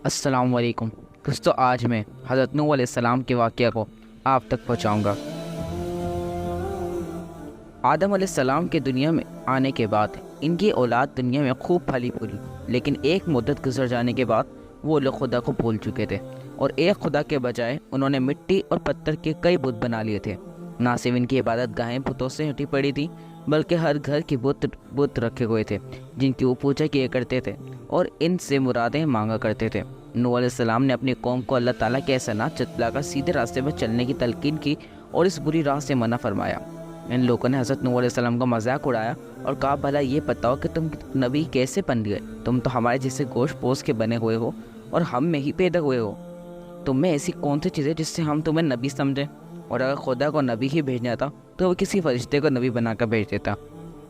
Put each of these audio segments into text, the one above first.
السلام علیکم دوستو، آج میں حضرت نوح علیہ السلام کے واقعہ کو آپ تک پہنچاؤں گا۔ آدم علیہ السلام کے دنیا میں آنے کے بعد ان کی اولاد دنیا میں خوب پھلی پھولی، لیکن ایک مدت گزر جانے کے بعد وہ لوگ خدا کو بھول چکے تھے اور ایک خدا کے بجائے انہوں نے مٹی اور پتھر کے کئی بت بنا لیے تھے۔ نہ صرف ان کی عبادت گاہیں بتوں سے ہٹی پڑی تھی، بلکہ ہر گھر کی بت رکھے ہوئے تھے جن کی وہ پوجا کیا کرتے تھے اور ان سے مرادیں مانگا کرتے تھے۔ نوح علیہ السلام نے اپنی قوم کو اللہ تعالیٰ کے احسانات جتلا کر سیدھے راستے پر چلنے کی تلقین کی اور اس بری راہ سے منع فرمایا۔ ان لوگوں نے حضرت نوح علیہ السلام کا مذاق اڑایا اور کہا، بھلا یہ بتاؤ کہ تم نبی کیسے بن گئے؟ تم تو ہمارے جیسے گوشت پوست کے بنے ہوئے ہو اور ہم میں ہی پیدا ہوئے ہو۔ تم میں ایسی کون سی چیز ہے جس سے ہم تمہیں نبی سمجھیں؟ اور اگر خدا کو نبی ہی بھیجنا تھا تو وہ کسی فرشتے کو نبی بنا کر بھیج دیتا۔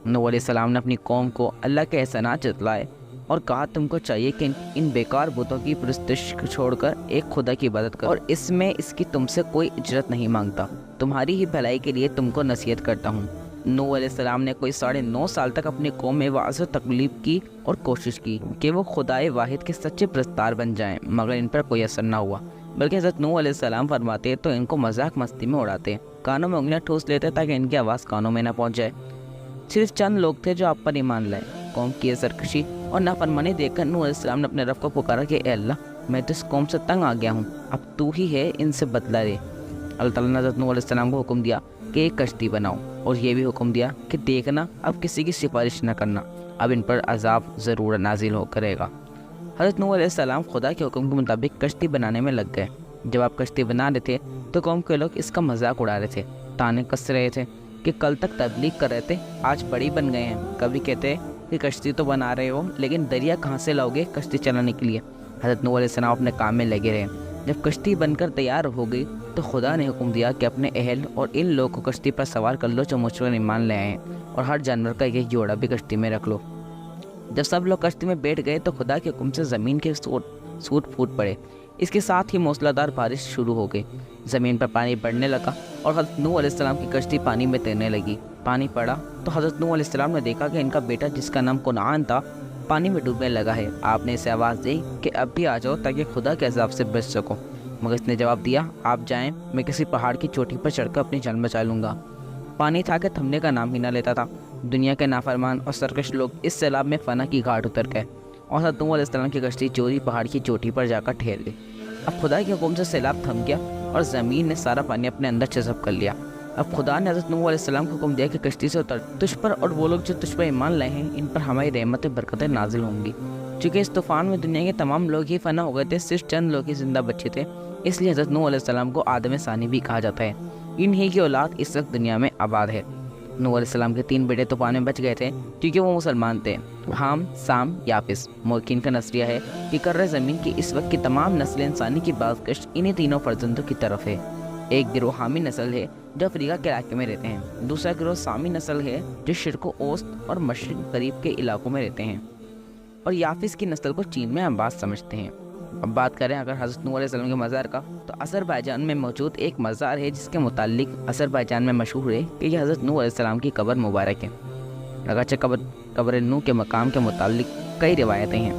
نوح علیہ السلام نے اپنی قوم کو اللہ کے احسانات جتلائے اور کہا، تم کو چاہیے کہ ان بیکار بتوں کی پرستش چھوڑ کر ایک خدا کی عبادت کرو، اور اس میں اس کی تم سے کوئی اجرت نہیں مانگتا، تمہاری ہی بھلائی کے لیے تم کو نصیحت کرتا ہوں۔ نوح علیہ السلام نے کوئی 9.5 سال تک اپنی قوم میں وعظ و تکلیف کی اور کوشش کی کہ وہ خدائے واحد کے سچے پرستار بن جائیں، مگر ان پر کوئی اثر نہ ہوا، بلکہ حضرت نوح علیہ السلام فرماتے تو ان کو مذاق مستی میں اڑاتے، کانوں میں انگلیاں ٹھوس لیتے تاکہ ان کی آواز کانوں میں نہ پہنچ جائے۔ صرف چند لوگ تھے جو آپ پر ایمان لائے۔ قوم کی سرکشی اور نافرمانی دیکھ کر نوح علیہ السلام نے اپنے رب کو پکارا کہ اے اللہ، میں تو اس قوم سے تنگ آ گیا ہوں، اب تو ہی ہے ان سے بدلہ لے۔ اللہ تعالیٰ نے حضرت نوح علیہ السلام کو حکم دیا کہ ایک کشتی بناؤ، اور یہ بھی حکم دیا کہ دیکھنا اب کسی کی سفارش نہ کرنا، اب ان پر عذاب ضرور نازل ہو کرے گا۔ حضرت نوح علیہ السلام خدا کے حکم کے مطابق کشتی بنانے میں لگ گئے۔ جب آپ کشتی بنا رہے تھے تو قوم کے لوگ اس کا مذاق اڑا رہے تھے، تانے کس رہے تھے کہ کل تک تبلیغ کر رہے تھے، آج بڑی بن گئے ہیں۔ کبھی کہتے کہ کشتی تو بنا رہے ہو، لیکن دریا کہاں سے لاؤ گے کشتی چلانے کے لیے؟ حضرت نوح علیہ السلام اپنے کام میں لگے رہے۔ جب کشتی بن کر تیار ہو گئی تو خدا نے حکم دیا کہ اپنے اہل اور ان لوگوں کو کشتی پر سوار کر لو جو مجھ پر ایمان لے آئے ہیں، اور ہر جانور کا ایک جوڑا بھی کشتی میں رکھ لو۔ جب سب لوگ کشتی میں بیٹھ گئے تو خدا کے حکم سے زمین کے سوٹ پھوٹ پڑے، اس کے ساتھ ہی موسلادھار بارش شروع ہو گئی، زمین پر پانی بڑھنے لگا اور حضرت نوح علیہ السلام کی کشتی پانی میں تیرنے لگی۔ پانی پڑا تو حضرت نوح علیہ السلام نے دیکھا کہ ان کا بیٹا جس کا نام کنعان تھا پانی میں ڈوبنے لگا ہے۔ آپ نے اسے آواز دی کہ اب بھی آ جاؤ تاکہ خدا کے عذاب سے بچ سکو، مگر اس نے جواب دیا، آپ جائیں، میں کسی پہاڑ کی چوٹی پر چڑھ کر اپنی جان بچا لوں گا۔ پانی تھا کہ تھمنے کا نام ہی نہ لیتا تھا۔ دنیا کے نافرمان اور سرکش لوگ اس سیلاب میں فنا کی گھاٹ اتر گئے اور حضرت نوح علیہ السلام کی کشتی چوری پہاڑ کی چوٹی پر جا کر ٹھہر گئی۔ اب خدا کے حکم سے سیلاب تھم گیا اور زمین نے سارا پانی اپنے اندر جذب کر لیا۔ اب خدا نے حضرت نوح علیہ السلام کو حکم دیا کہ کشتی سے اتر، تجھ پر اور وہ لوگ جو تجھ پر ایمان لائے ہیں ان پر ہماری رحمت برکتیں نازل ہوں گی۔ چونکہ اس طوفان میں دنیا کے تمام لوگ ہی فنا ہو گئے تھے، صرف چند لوگ ہی زندہ بچے تھے، اس لیے حضرت نوح علیہ السلام کو آدم ثانی بھی کہا جاتا ہے۔ انہی کی اولاد اس وقت دنیا میں آباد ہے۔ نوح علیہ السلام کے 3 بیٹے طوفان میں بچ گئے تھے کیونکہ وہ مسلمان تھے، حام، سام، یافس۔ مورخین کا نظریہ ہے کہ کرۂ زمین کی اس وقت کی تمام نسل انسانی کی بازگشت انہی تینوں فرزندوں کی طرف ہے۔ ایک گروہ حامی نسل ہے جو افریقہ کے علاقے میں رہتے ہیں، دوسرا گروہ سامی نسل ہے جو شرق و اوسط اور مشرق قریب کے علاقوں میں رہتے ہیں، اور یافس کی نسل کو چین میں عباس سمجھتے ہیں۔ اب بات کریں اگر حضرت نوح علیہ السلام کے مزار کا، تو آذربائیجان میں موجود ایک مزار ہے جس کے متعلق آذربائیجان میں مشہور ہے کہ یہ حضرت نوح علیہ السلام کی قبر مبارک ہے۔ اگرچہ قبر نوح کے مقام کے متعلق کئی روایتیں ہیں،